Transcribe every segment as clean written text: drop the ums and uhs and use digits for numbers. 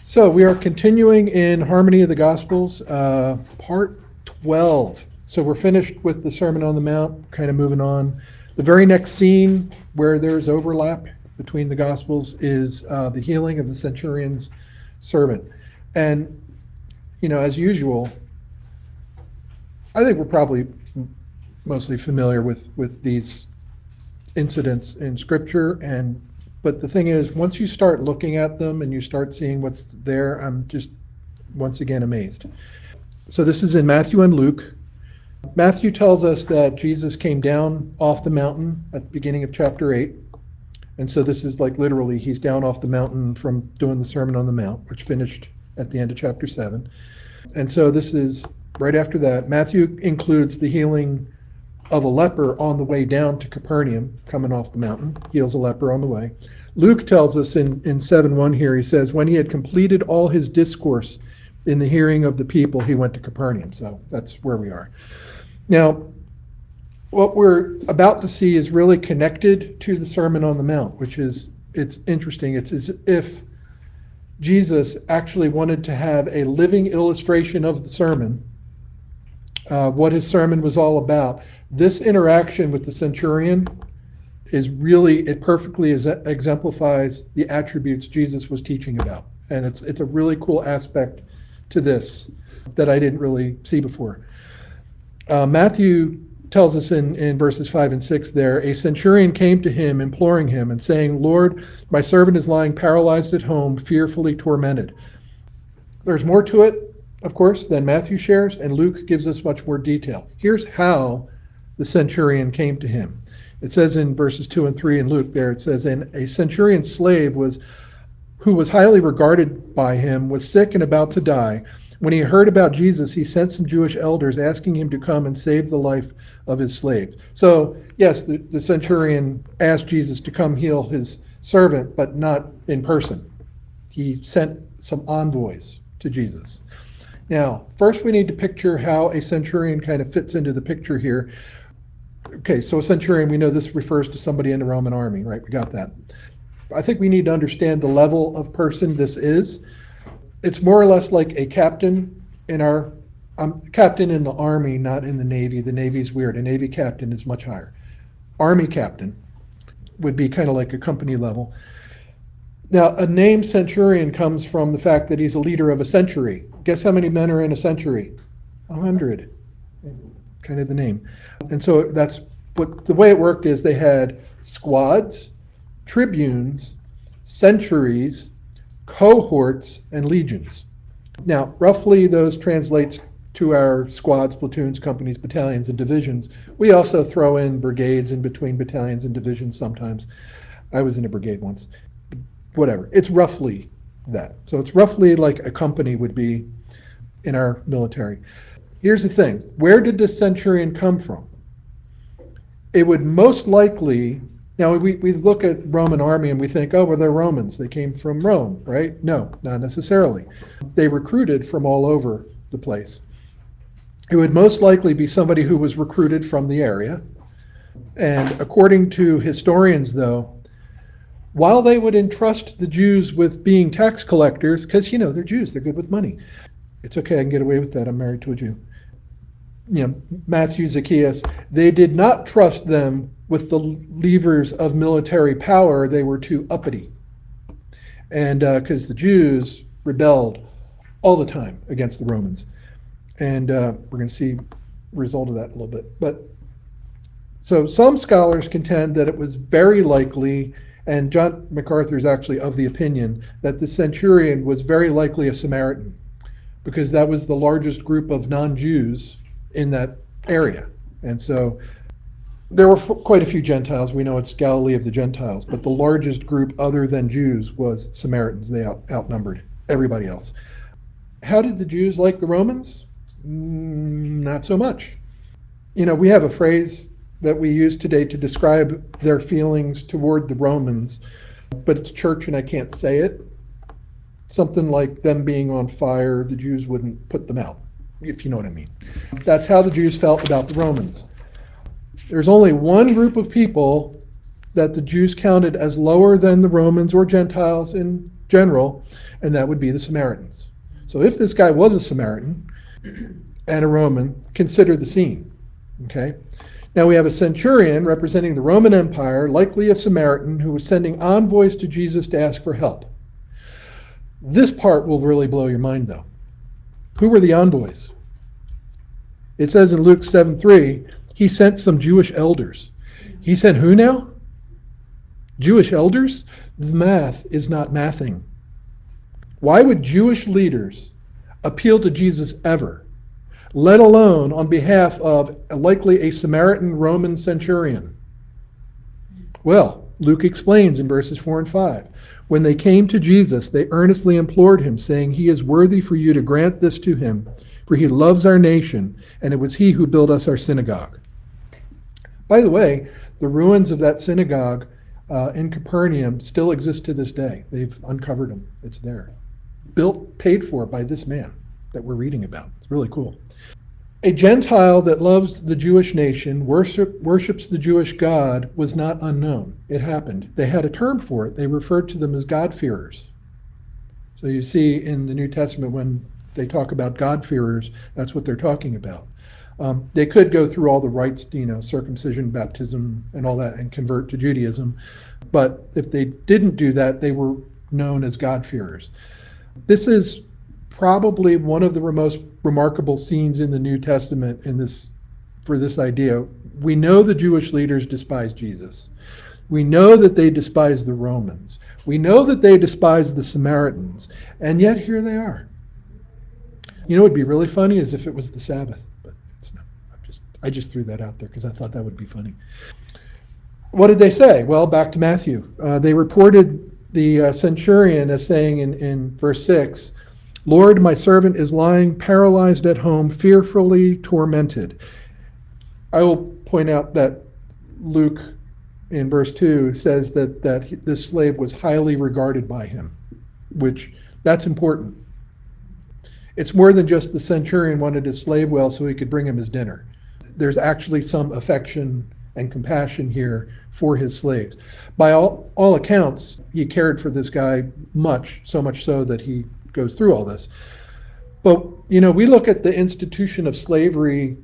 So we are continuing in Harmony of the Gospels, part 12. So we're finished with the Sermon on the Mount, kind of moving on. The very next scene where there's overlap between the Gospels is the healing of the centurion's servant. And, as usual, I think we're probably mostly familiar with these incidents in Scripture, but the thing is, once you start looking at them and you start seeing what's there, I'm just once again amazed. So this is in Matthew and Luke. Matthew tells us that Jesus came down off the mountain at the beginning of chapter 8. And so this is like literally, he's down off the mountain from doing the Sermon on the Mount, which finished at the end of chapter 7. And so this is right after that. Matthew includes the healing of a leper on the way down to Capernaum, coming off the mountain, heals a leper on the way. Luke tells us in 7:1 here, he says, when he had completed all his discourse in the hearing of the people, he went to Capernaum. So that's where we are. Now, what we're about to see is really connected to the Sermon on the Mount, it's interesting. It's as if Jesus actually wanted to have a living illustration of the sermon, what his sermon was all about. This interaction with the centurion it perfectly exemplifies the attributes Jesus was teaching about. And it's a really cool aspect to this that I didn't really see before. Matthew tells us in verses 5 and 6 there, a centurion came to him, imploring him and saying, Lord, my servant is lying paralyzed at home, fearfully tormented. There's more to it, of course, than Matthew shares, and Luke gives us much more detail. Here's how the centurion came to him. It says in verses 2 and 3 in Luke there, it says, and a centurion's slave who was highly regarded by him, was sick and about to die. When he heard about Jesus, he sent some Jewish elders asking him to come and save the life of his slave. So, yes, the centurion asked Jesus to come heal his servant, but not in person. He sent some envoys to Jesus. Now, first we need to picture how a centurion kind of fits into the picture here. Okay, so a centurion, we know this refers to somebody in the Roman army, right? We got that. I think we need to understand the level of person this is. It's more or less like a captain captain in the Army, not in the Navy. The Navy's weird. A Navy captain is much higher. Army captain would be kind of like a company level. Now, a name centurion comes from the fact that he's a leader of a century. Guess how many men are in a century? 100. Kind of the name. And so the way it worked is they had squads, tribunes, centuries, cohorts, and legions. Now, roughly those translates to our squads, platoons, companies, battalions, and divisions. We also throw in brigades in between battalions and divisions sometimes. I was in a brigade once. Whatever. It's roughly that. So it's roughly like a company would be in our military. Here's the thing. Where did this centurion come from? It would most likely, now we look at Roman army and we think, oh, well, they're Romans. They came from Rome, right? No, not necessarily. They recruited from all over the place. It would most likely be somebody who was recruited from the area. And according to historians, though, while they would entrust the Jews with being tax collectors, because, they're Jews, they're good with money. It's okay, I can get away with that, I'm married to a Jew. Matthew, Zacchaeus, they did not trust them with the levers of military power. They were too uppity. And because the Jews rebelled all the time against the Romans. And we're going to see the result of that a little bit. But so some scholars contend that it was very likely, and John MacArthur is actually of the opinion, that the centurion was very likely a Samaritan, because that was the largest group of non-Jews in that area. And so there were quite a few Gentiles. We know it's Galilee of the Gentiles, but the largest group other than Jews was Samaritans. They outnumbered everybody else. How did the Jews like the Romans? Not so much. We have a phrase that we use today to describe their feelings toward the Romans, but it's church and I can't say it. Something like them being on fire, the Jews wouldn't put them out, if you know what I mean. That's how the Jews felt about the Romans. There's only one group of people that the Jews counted as lower than the Romans or Gentiles in general, and that would be the Samaritans. So if this guy was a Samaritan and a Roman, consider the scene. Okay? Now we have a centurion representing the Roman Empire, likely a Samaritan, who was sending envoys to Jesus to ask for help. This part will really blow your mind, though. Who were the envoys? It says in Luke 7:3, he sent some Jewish elders. He sent who now? Jewish elders? The math is not mathing. Why would Jewish leaders appeal to Jesus ever, let alone on behalf of likely a Samaritan Roman centurion? Well, Luke explains in verses 4 and 5. When they came to Jesus, they earnestly implored him, saying, "He is worthy for you to grant this to him, for he loves our nation, and it was he who built us our synagogue." By the way, the ruins of that synagogue in Capernaum still exist to this day. They've uncovered them. It's there. Built, paid for by this man that we're reading about. It's really cool. A Gentile that loves the Jewish nation, worships the Jewish God, was not unknown. It happened. They had a term for it. They referred to them as God-fearers. So you see in the New Testament when they talk about God-fearers, that's what they're talking about. They could go through all the rites, circumcision, baptism, and all that, and convert to Judaism. But if they didn't do that, they were known as God-fearers. This is probably one of the most remarkable scenes in the New Testament for this idea. We know the Jewish leaders despise Jesus. We know that they despise the Romans. We know that they despise the Samaritans. And yet here they are. What would be really funny is if it was the Sabbath. But it's not. I just threw that out there because I thought that would be funny. What did they say? Well, back to Matthew. They reported the centurion as saying in verse 6, "Lord, my servant is lying paralyzed at home, fearfully tormented." I will point out that Luke in verse 2 says that this slave was highly regarded by him, which that's important. It's more than just the centurion wanted his slave well so he could bring him his dinner. There's actually some affection and compassion here for his slaves. By all accounts, he cared for this guy much, so much so that he goes through all this. But, we look at the institution of slavery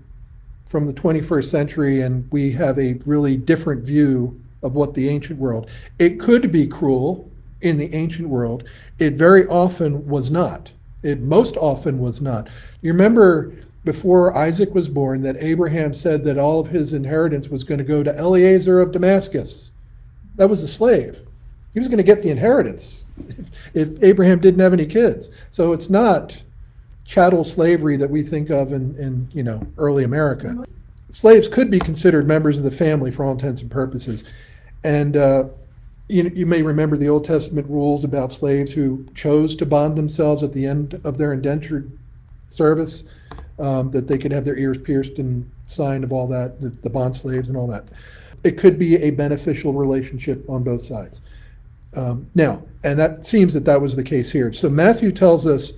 from the 21st century and we have a really different view of what the ancient world. It could be cruel in the ancient world. It very often was not. It most often was not. You remember before Isaac was born that Abraham said that all of his inheritance was going to go to Eliezer of Damascus. That was a slave. He was going to get the inheritance if Abraham didn't have any kids. So it's not chattel slavery that we think of in early America. Slaves could be considered members of the family for all intents and purposes. And you may remember the Old Testament rules about slaves who chose to bond themselves at the end of their indentured service, that they could have their ears pierced and sign of all that, the bond slaves and all that. It could be a beneficial relationship on both sides. Now, and that seems that was the case here. So Matthew tells us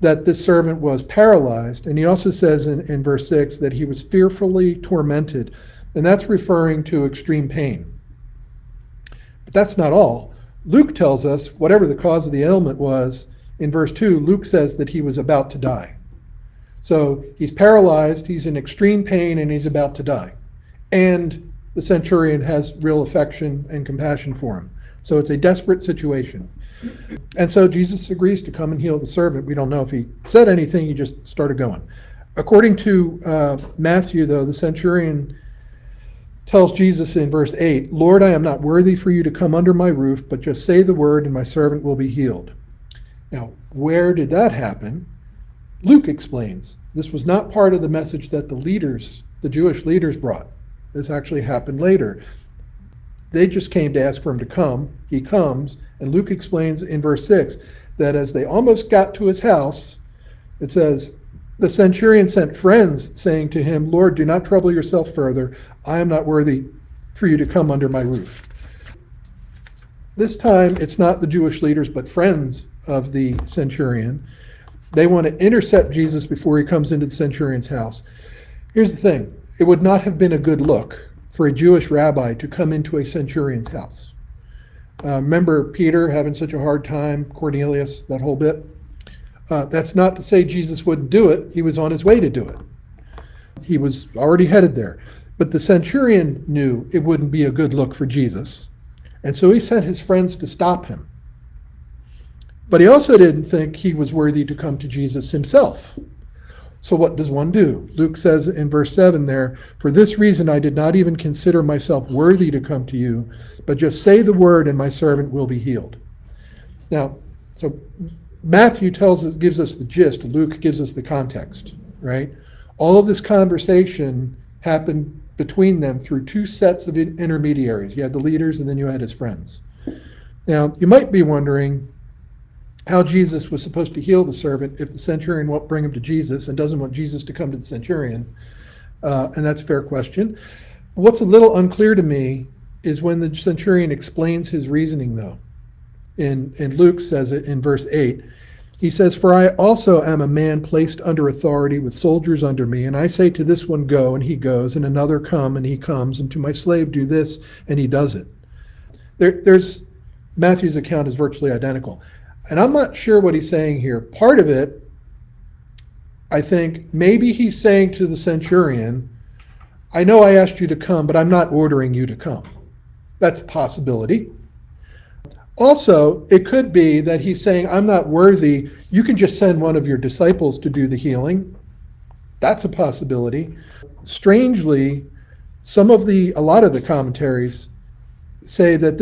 that this servant was paralyzed, and he also says in verse 6 that he was fearfully tormented, and that's referring to extreme pain. But that's not all. Luke tells us whatever the cause of the ailment was. In verse 2, Luke says that he was about to die. So he's paralyzed, he's in extreme pain, and he's about to die. And the centurion has real affection and compassion for him. So it's a desperate situation. And so Jesus agrees to come and heal the servant. We don't know if he said anything, he just started going. According to Matthew, though, the centurion tells Jesus in verse 8, "Lord, I am not worthy for you to come under my roof, but just say the word and my servant will be healed." Now, where did that happen? Luke explains. This was not part of the message that the Jewish leaders brought. This actually happened later. They just came to ask for him to come. He comes, and Luke explains in verse 6 that as they almost got to his house, it says, the centurion sent friends saying to him, "Lord, do not trouble yourself further. I am not worthy for you to come under my roof." This time, it's not the Jewish leaders, but friends of the centurion. They want to intercept Jesus before he comes into the centurion's house. Here's the thing. It would not have been a good look for a Jewish rabbi to come into a centurion's house. Remember Peter having such a hard time, Cornelius, that whole bit? That's not to say Jesus wouldn't do it. He was on his way to do it. He was already headed there. But the centurion knew it wouldn't be a good look for Jesus. And so he sent his friends to stop him. But he also didn't think he was worthy to come to Jesus himself. So what does one do? Luke says in verse 7 there, "For this reason I did not even consider myself worthy to come to you, but just say the word and my servant will be healed." Now, so Matthew gives us the gist. Luke gives us the context, right? All of this conversation happened between them through two sets of intermediaries. You had the leaders and then you had his friends. Now, you might be wondering how Jesus was supposed to heal the servant if the centurion won't bring him to Jesus and doesn't want Jesus to come to the centurion. And that's a fair question. What's a little unclear to me is when the centurion explains his reasoning, though. And Luke says it in verse 8. He says, "For I also am a man placed under authority with soldiers under me, and I say to this one, go, and he goes, and another, come, and he comes, and to my slave, do this, and he does it." Matthew's account is virtually identical. And I'm not sure what he's saying here. Part of it, I think, maybe he's saying to the centurion, "I know I asked you to come, but I'm not ordering you to come." That's a possibility. Also, it could be that he's saying, "I'm not worthy. You can just send one of your disciples to do the healing." That's a possibility. Strangely, a lot of the commentaries say that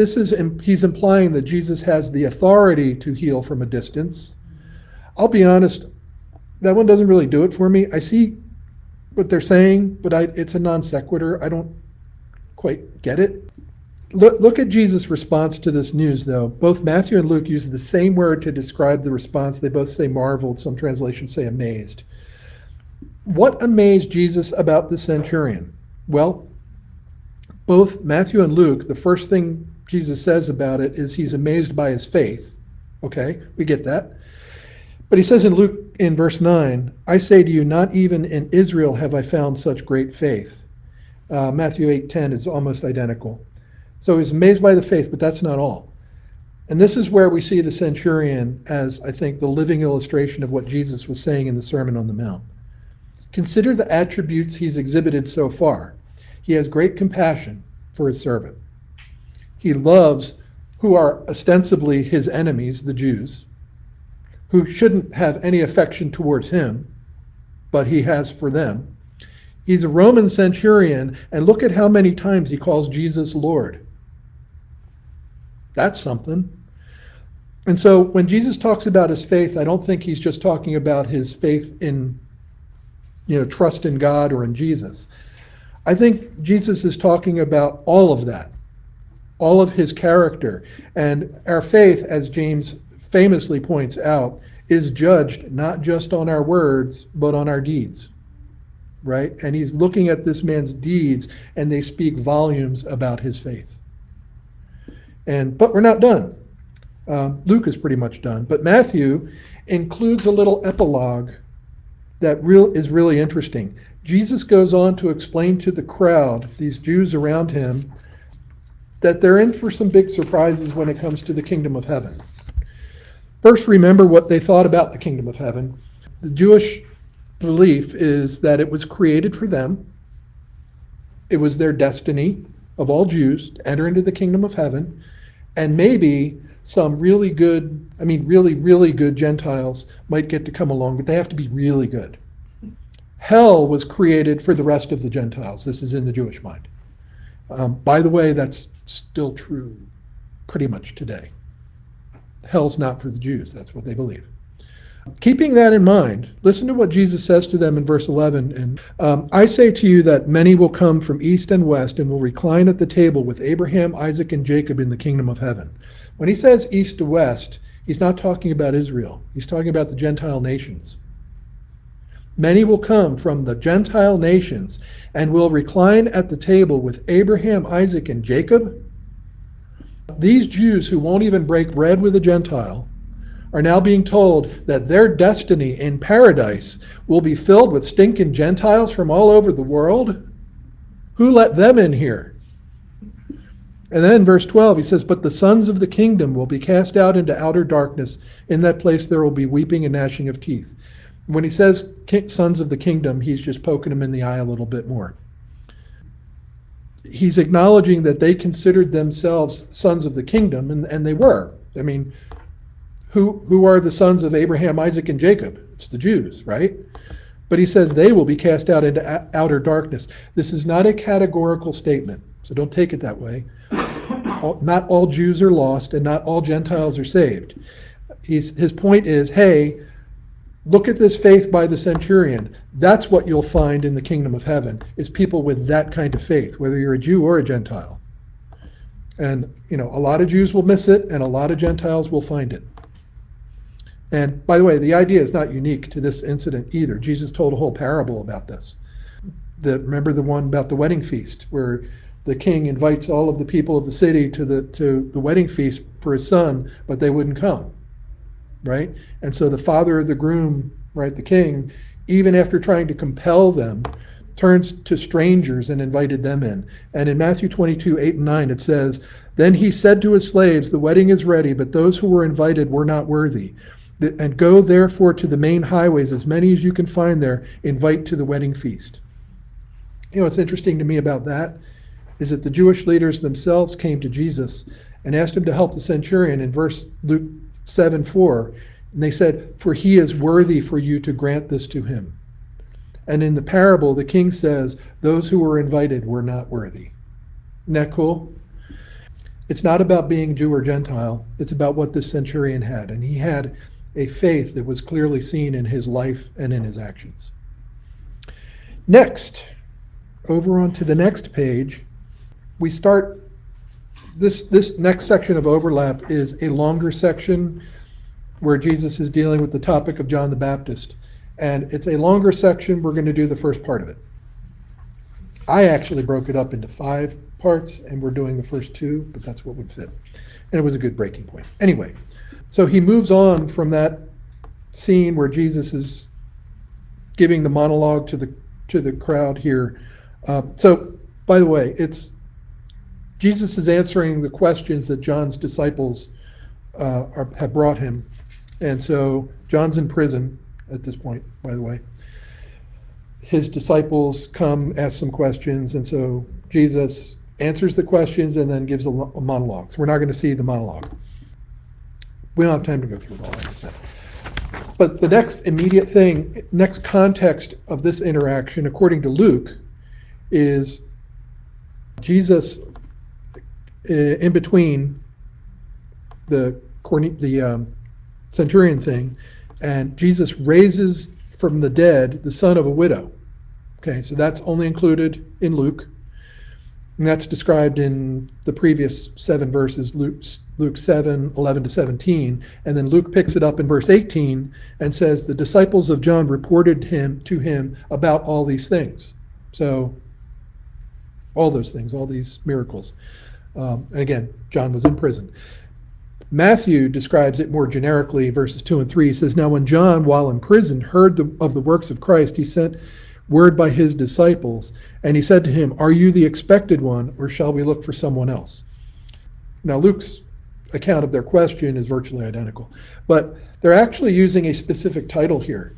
he's implying that Jesus has the authority to heal from a distance. I'll be honest, that one doesn't really do it for me. I see what they're saying, but it's a non sequitur. I don't quite get it. Look at Jesus' response to this news, though. Both Matthew and Luke use the same word to describe the response. They both say marveled. Some translations say amazed. What amazed Jesus about the centurion? Well, both Matthew and Luke, the first thing Jesus says about it is he's amazed by his faith. Okay, we get that. But he says in Luke, in verse 9, "I say to you, not even in Israel have I found such great faith." Matthew 8:10 is almost identical. So he's amazed by the faith, but that's not all. And this is where we see the centurion as, I think, the living illustration of what Jesus was saying in the Sermon on the Mount. Consider the attributes he's exhibited so far. He has great compassion for his servant. He loves who are ostensibly his enemies, the Jews, who shouldn't have any affection towards him, but he has for them. He's a Roman centurion, and look at how many times he calls Jesus Lord. That's something. And so when Jesus talks about his faith, I don't think he's just talking about his faith in, trust in God or in Jesus. I think Jesus is talking about all of that, all of his character. And our faith, as James famously points out, is judged not just on our words, but on our deeds, right? And he's looking at this man's deeds, and they speak volumes about his faith. But we're not done. Luke is pretty much done. But Matthew includes a little epilogue that is really interesting. Jesus goes on to explain to the crowd, these Jews around him, that they're in for some big surprises when it comes to the kingdom of heaven. First, remember what they thought about the kingdom of heaven. The Jewish belief is that it was created for them. It was their destiny of all Jews to enter into the kingdom of heaven. And maybe some really good, really, really good Gentiles might get to come along, but they have to be really good. Hell was created for the rest of the Gentiles. This is in the Jewish mind. By the way, that's still true pretty much today. Hell's not for the Jews. That's what they believe. Keeping that in mind, listen to what Jesus says to them in verse 11. And "I say to you that many will come from east and west and will recline at the table with Abraham, Isaac, and Jacob in the kingdom of heaven." When he says east to west, he's not talking about Israel. He's talking about the Gentile nations. Many will come from the Gentile nations and will recline at the table with Abraham, Isaac, and Jacob. These Jews who won't even break bread with a Gentile are now being told that their destiny in paradise will be filled with stinking Gentiles from all over the world. Who let them in here? And then in verse 12, he says, but the sons of the kingdom will be cast out into outer darkness. In that place there will be weeping and gnashing of teeth. When he says sons of the kingdom, he's just poking them in the eye a little bit more. He's acknowledging that they considered themselves sons of the kingdom, and they were. I mean, who are the sons of Abraham, Isaac, and Jacob? It's the Jews, right? But he says they will be cast out into outer darkness. This is not a categorical statement, so don't take it that way. Not all Jews are lost, and not all Gentiles are saved. His point is, hey, look at this faith by the centurion. That's what you'll find in the kingdom of heaven, is people with that kind of faith, whether you're a Jew or a Gentile. And, a lot of Jews will miss it, and a lot of Gentiles will find it. And by the way, the idea is not unique to this incident either. Jesus told a whole parable about this. Remember the one about the wedding feast, where the king invites all of the people of the city to the wedding feast for his son, but they wouldn't come, right? And so the father of the groom, right, the king, even after trying to compel them, turns to strangers and invited them in. And in Matthew 22, 8 and 9, it says, then he said to his slaves, the wedding is ready, but those who were invited were not worthy. And go therefore to the main highways, as many as you can find there, invite to the wedding feast. What's interesting to me about that is that the Jewish leaders themselves came to Jesus and asked him to help the centurion in Luke 7:4. And they said, for he is worthy for you to grant this to him. And in the parable, the king says, those who were invited were not worthy. Isn't that cool? It's not about being Jew or Gentile. It's about what this centurion had. And he had a faith that was clearly seen in his life and in his actions. Next, over onto the next page, we start, this next section of overlap is a longer section where Jesus is dealing with the topic of John the Baptist. And it's a longer section. We're going to do the first part of it. I actually broke it up into 5 parts, and we're doing the first 2, but that's what would fit. And it was a good breaking point. Anyway, so he moves on from that scene where Jesus is giving the monologue to the crowd here. So, by the way, Jesus is answering the questions that John's disciples have brought him. And so John's in prison at this point, by the way. His disciples come, ask some questions, and so Jesus answers the questions and then gives a monologue. So we're not going to see the monologue. We don't have time to go through it all. But the next immediate thing, next context of this interaction, according to Luke, is Jesus in between the centurion thing, and Jesus raises from the dead the son of a widow. Okay, so that's only included in Luke. And that's described in the previous 7 verses, Luke 7, 11 to 17. And then Luke picks it up in verse 18 and says, the disciples of John reported to him about all these things. So, all those things, all these miracles. And again, John was in prison. Matthew describes it more generically, verses 2 and 3. He says, now when John, while in prison, heard of the works of Christ, he sent word by his disciples, and he said to him, are you the expected one, or shall we look for someone else? Now Luke's account of their question is virtually identical, but they're actually using a specific title here.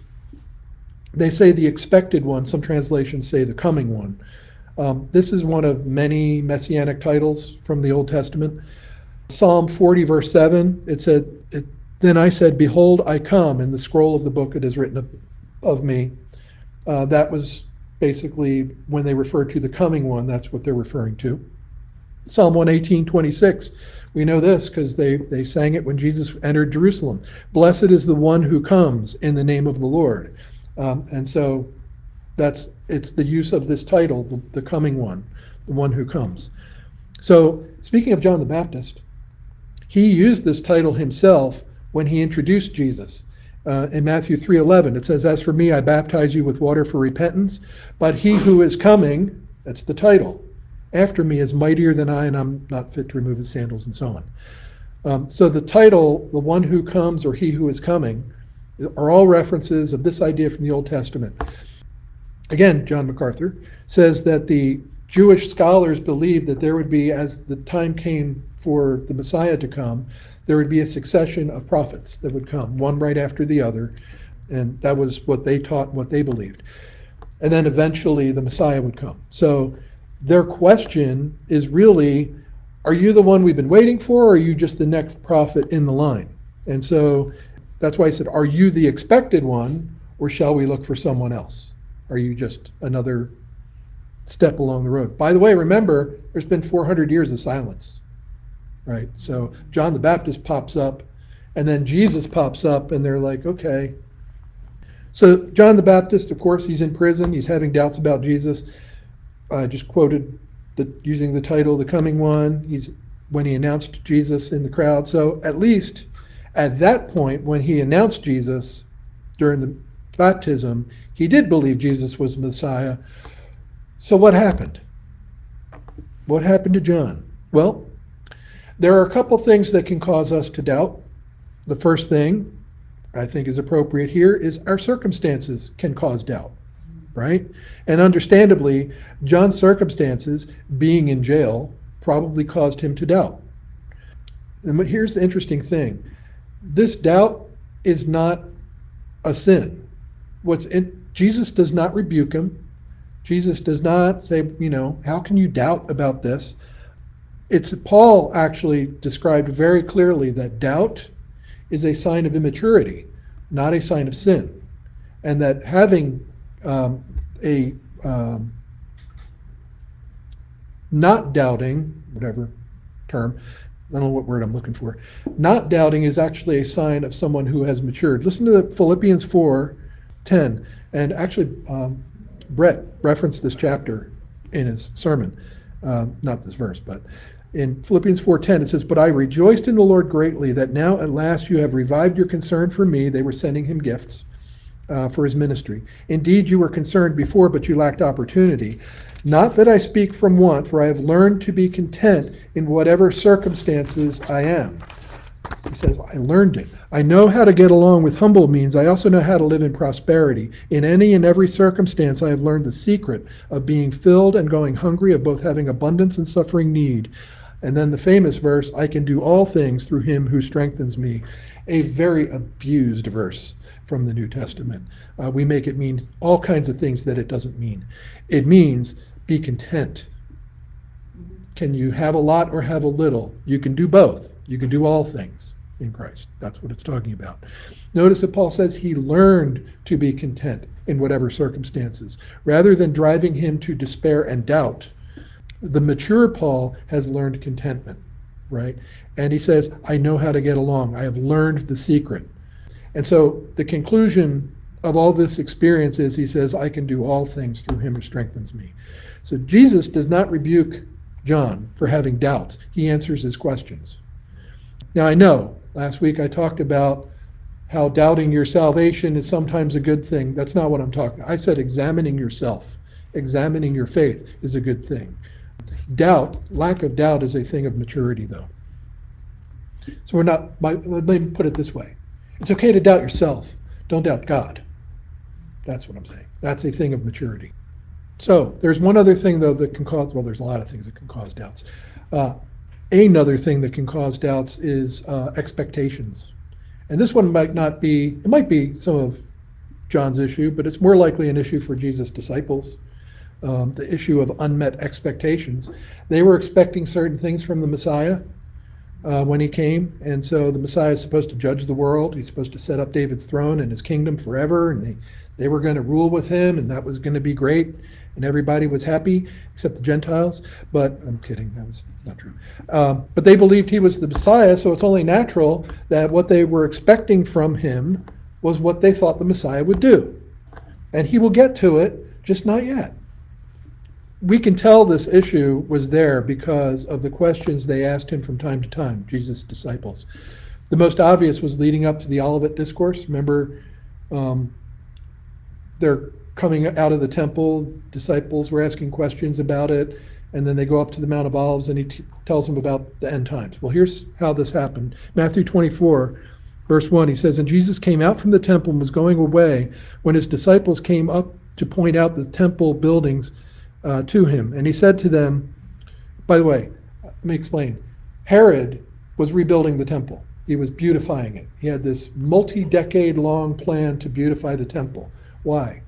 They say the expected one, some translations say the coming one. This is one of many messianic titles from the Old Testament. Psalm 40 verse 7, it said, then I said, behold, I come, in the scroll of the book it is written of me. That was basically when they refer to the coming one, that's what they're referring to. Psalm 118:26, we know this because they sang it when Jesus entered Jerusalem. Blessed is the one who comes in the name of the Lord. And so it's the use of this title, the coming one, the one who comes. So speaking of John the Baptist, he used this title himself when he introduced Jesus. In Matthew 3:11, it says, as for me, I baptize you with water for repentance, but he who is coming, that's the title, after me is mightier than I, and I'm not fit to remove his sandals, and so on. So the title, the one who comes or he who is coming, are all references of this idea from the Old Testament. Again, John MacArthur says that the Jewish scholars believed that there would be, as the time came for the Messiah to come, there would be a succession of prophets that would come, one right after the other. And that was what they taught, what they believed. And then eventually the Messiah would come. So their question is really, are you the one we've been waiting for, or are you just the next prophet in the line? And so that's why I said, are you the expected one, or shall we look for someone else? Are you just another step along the road? By the way, remember, there's been 400 years of silence, right? So John the Baptist pops up, and then Jesus pops up, and they're like, okay. So John the Baptist, of course, he's in prison. He's having doubts about Jesus. I just quoted using the title, The Coming One. When he announced Jesus in the crowd. So at least at that point, when he announced Jesus during the baptism, he did believe Jesus was the Messiah. So what happened? What happened to John? Well, there are a couple things that can cause us to doubt. The first thing I think is appropriate here is our circumstances can cause doubt, right? And understandably, John's circumstances, being in jail, probably caused him to doubt. And here's the interesting thing. This doubt is not a sin. Jesus does not rebuke him. Jesus does not say, how can you doubt about this? Paul actually described very clearly that doubt is a sign of immaturity, not a sign of sin. And that having not doubting, whatever term, I don't know what word I'm looking for, not doubting is actually a sign of someone who has matured. Listen to Philippians 4:10. And actually, Brett referenced this chapter in his sermon, not this verse, but in Philippians 4:10, it says, "But I rejoiced in the Lord greatly that now at last you have revived your concern for me." They were sending him gifts for his ministry. "Indeed, you were concerned before, but you lacked opportunity. Not that I speak from want, for I have learned to be content in whatever circumstances I am." He says, I learned it. "I know how to get along with humble means. I also know how to live in prosperity. In any and every circumstance, I have learned the secret of being filled and going hungry, of both having abundance and suffering need." And then the famous verse, "I can do all things through him who strengthens me." A very abused verse from the New Testament. We make it mean all kinds of things that it doesn't mean. It means be content. Can you have a lot or have a little? You can do both. You can do all things in Christ. That's what it's talking about. Notice that Paul says he learned to be content in whatever circumstances. Rather than driving him to despair and doubt, the mature Paul has learned contentment, right? And he says, I know how to get along. I have learned the secret. And so the conclusion of all this experience is, he says, I can do all things through him who strengthens me. So Jesus does not rebuke John for having doubts. He answers his questions. Now I know, last week I talked about how doubting your salvation is sometimes a good thing. That's not what I'm talking about. I said examining yourself, examining your faith is a good thing. Doubt, lack of doubt is a thing of maturity though. So let me put it this way. It's okay to doubt yourself. Don't doubt God. That's what I'm saying. That's a thing of maturity. So there's one other thing though that can cause, well, there's a lot of things that can cause doubts. Another thing that can cause doubts is expectations. And this one might be some of John's issue, but it's more likely an issue for Jesus' disciples. The issue of unmet expectations. They were expecting certain things from the Messiah when he came, and so the Messiah is supposed to judge the world. He's supposed to set up David's throne and his kingdom forever, and they were going to rule with him, and that was going to be great, and everybody was happy except the Gentiles. But I'm kidding, that was not true. But they believed he was the Messiah, so it's only natural that what they were expecting from him was what they thought the Messiah would do. And he will get to it, just not yet. We can tell this issue was there because of the questions they asked him from time to time, Jesus' disciples. The most obvious was leading up to the Olivet Discourse. Remember, they're coming out of the temple, disciples were asking questions about it, and then they go up to the Mount of Olives and he tells them about the end times. Well, here's how this happened. Matthew 24, verse 1, he says, "And Jesus came out from the temple and was going away. When his disciples came up to point out the temple buildings, to him. And he said to them, by the way, let me explain. Herod was rebuilding the temple. He was beautifying it. He had this multi-decade long plan to beautify the temple. Why?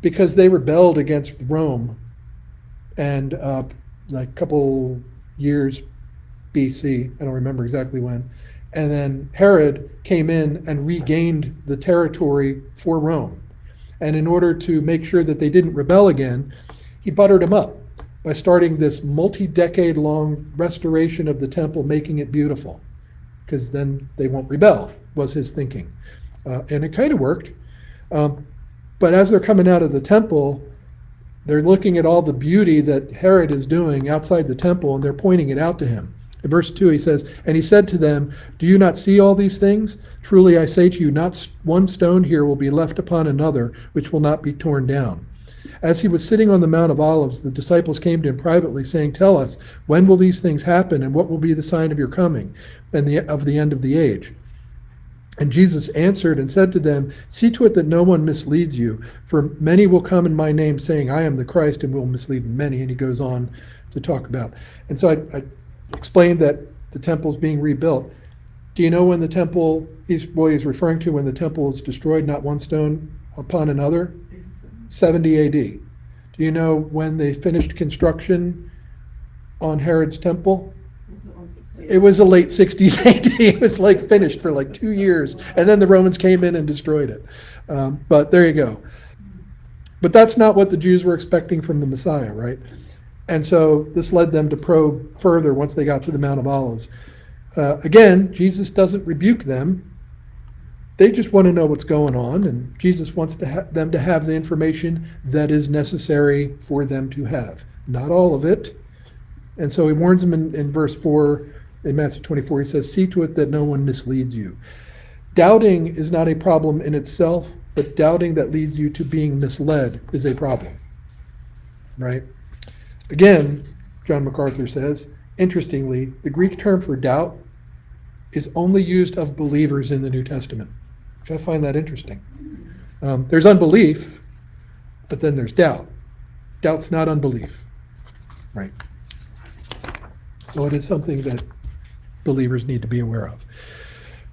Because they rebelled against Rome, and like a couple years BC, I don't remember exactly when, and then Herod came in and regained the territory for Rome. And in order to make sure that they didn't rebel again, he buttered them up by starting this multi-decade long restoration of the temple, making it beautiful, because then they won't rebel, was his thinking. And it kind of worked. But as they're coming out of the temple, they're looking at all the beauty that Herod is doing outside the temple, and they're pointing it out to him. In verse 2, he says, "And he said to them, 'Do you not see all these things? Truly I say to you, not one stone here will be left upon another, which will not be torn down.' As he was sitting on the Mount of Olives, the disciples came to him privately, saying, 'Tell us, when will these things happen, and what will be the sign of your coming, and of the end of the age?' And Jesus answered and said to them, 'See to it that no one misleads you, for many will come in my name, saying, I am the Christ, and will mislead many.'" And he goes on to talk about. And so I explained that the temple's being rebuilt. Do you know when the temple, he's referring to when the temple is destroyed, not one stone upon another? 70 AD. Do you know when they finished construction on Herod's temple? It was the late 60s AD. It was like finished for like 2 years, and then the Romans came in and destroyed it. But there you go. But that's not what the Jews were expecting from the Messiah, right? And so this led them to probe further once they got to the Mount of Olives. Again, Jesus doesn't rebuke them. They just want to know what's going on, and Jesus wants them to have the information that is necessary for them to have. Not all of it. And so he warns them in verse 4, in Matthew 24, he says, "See to it that no one misleads you." Doubting is not a problem in itself, but doubting that leads you to being misled is a problem, right? Again, John MacArthur says, interestingly, the Greek term for doubt is only used of believers in the New Testament, which I find that interesting. There's unbelief, but then there's doubt. Doubt's not unbelief, right? So it is something that believers need to be aware of.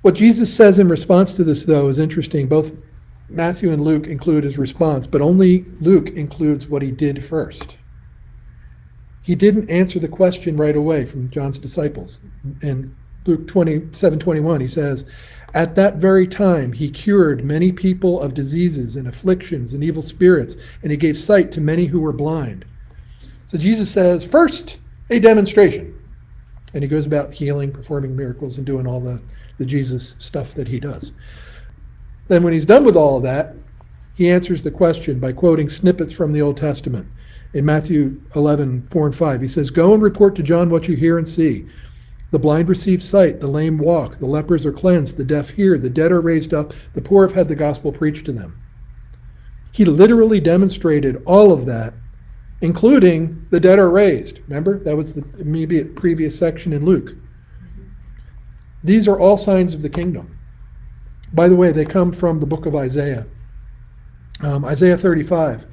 What Jesus says in response to this, though, is interesting. Both Matthew and Luke include his response, but only Luke includes what he did first. He didn't answer the question right away from John's disciples. In Luke 7:21, he says, "At that very time he cured many people of diseases and afflictions and evil spirits, and he gave sight to many who were blind." So Jesus says, first, a demonstration. And he goes about healing, performing miracles, and doing all the Jesus stuff that he does. Then when he's done with all of that, he answers the question by quoting snippets from the Old Testament. In Matthew 11:4 and 5, he says, "Go and report to John what you hear and see. The blind receive sight, the lame walk, the lepers are cleansed, the deaf hear, the dead are raised up, the poor have had the gospel preached to them." He literally demonstrated all of that, including the dead are raised. Remember, that was the immediate previous section in Luke. These are all signs of the kingdom. By the way, they come from the book of Isaiah. Isaiah 35,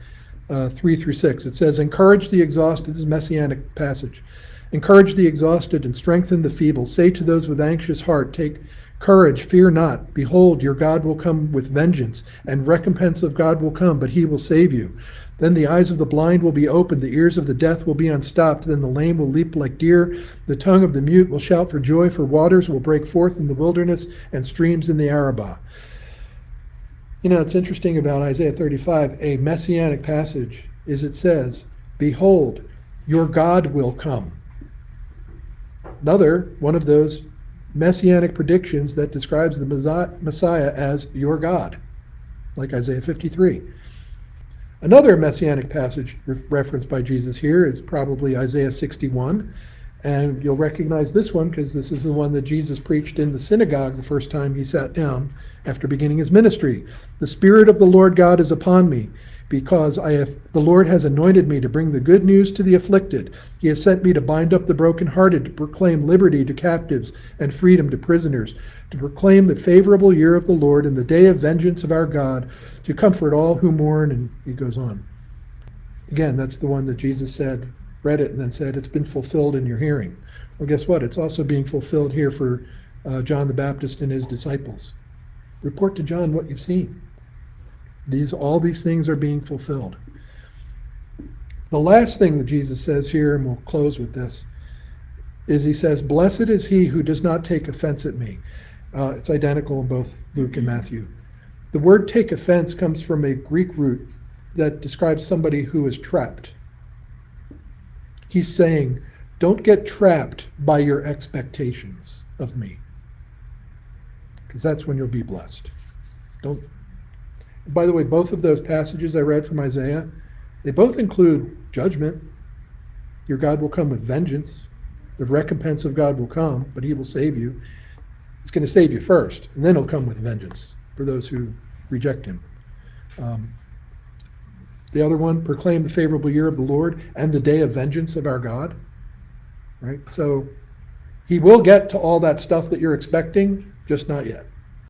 3 through 6. It says, "Encourage the exhausted," this is a messianic passage, "encourage the exhausted and strengthen the feeble. Say to those with anxious heart, take courage, fear not. Behold, your God will come with vengeance, and recompense of God will come, but he will save you. Then the eyes of the blind will be opened, the ears of the deaf will be unstopped. Then the lame will leap like deer, the tongue of the mute will shout for joy, for waters will break forth in the wilderness and streams in the Arabah." You know, it's interesting about Isaiah 35, a messianic passage, is it says, "Behold, your God will come." Another one of those messianic predictions that describes the Messiah as your God, like Isaiah 53. Another messianic passage referenced by Jesus here is probably Isaiah 61. And you'll recognize this one because this is the one that Jesus preached in the synagogue the first time he sat down after beginning his ministry. "The Spirit of the Lord God is upon me, because the Lord has anointed me to bring the good news to the afflicted. He has sent me to bind up the brokenhearted, to proclaim liberty to captives and freedom to prisoners, to proclaim the favorable year of the Lord and the day of vengeance of our God, to comfort all who mourn," and he goes on. Again, that's the one that Jesus said, read it, and then said, it's been fulfilled in your hearing. Well, guess what? It's also being fulfilled here for John the Baptist and his disciples. Report to John what you've seen. All these things are being fulfilled. The last thing that Jesus says here, and we'll close with this, is he says, blessed is he who does not take offense at me. It's identical in both Luke and Matthew. The word take offense comes from a Greek root that describes somebody who is trapped. He's saying, don't get trapped by your expectations of me, because that's when you'll be blessed. Don't. By the way, both of those passages I read from Isaiah, they both include judgment. Your God will come with vengeance. The recompense of God will come, but he will save you. It's going to save you first, and then he'll come with vengeance for those who reject him. The other one, proclaim the favorable year of the Lord and the day of vengeance of our God. Right? So he will get to all that stuff that you're expecting, just not yet.